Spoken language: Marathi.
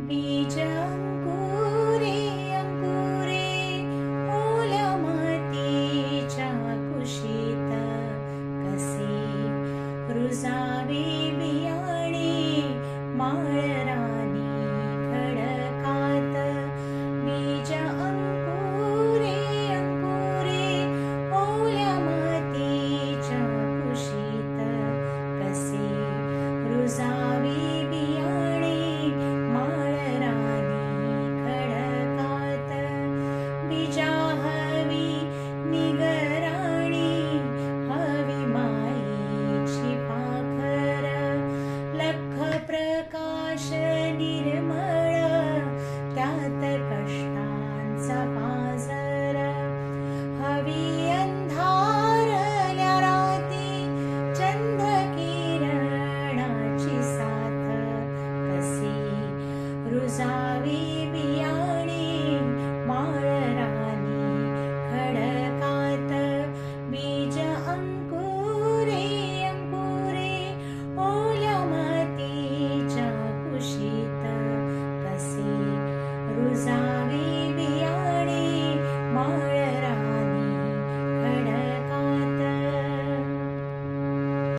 बीज अंकुरे अंकुरे ओल्या मातीच्या कुशीत कसे रुजावे बियाणे माळ रानी खडकात. बीज अंकुरे अंकुरे ओल्या मातीच्या कुशीत कसे रुजावे बियाणे माळ रानी खडकात. बीजा हवी निगराणी हवी मायेची पाखर लख प्रकाश निर्मळ त्यात कष्टांचा पाझर. हवी अंधारल्या राती चंद्र किरणाची साथ कसे रुजावी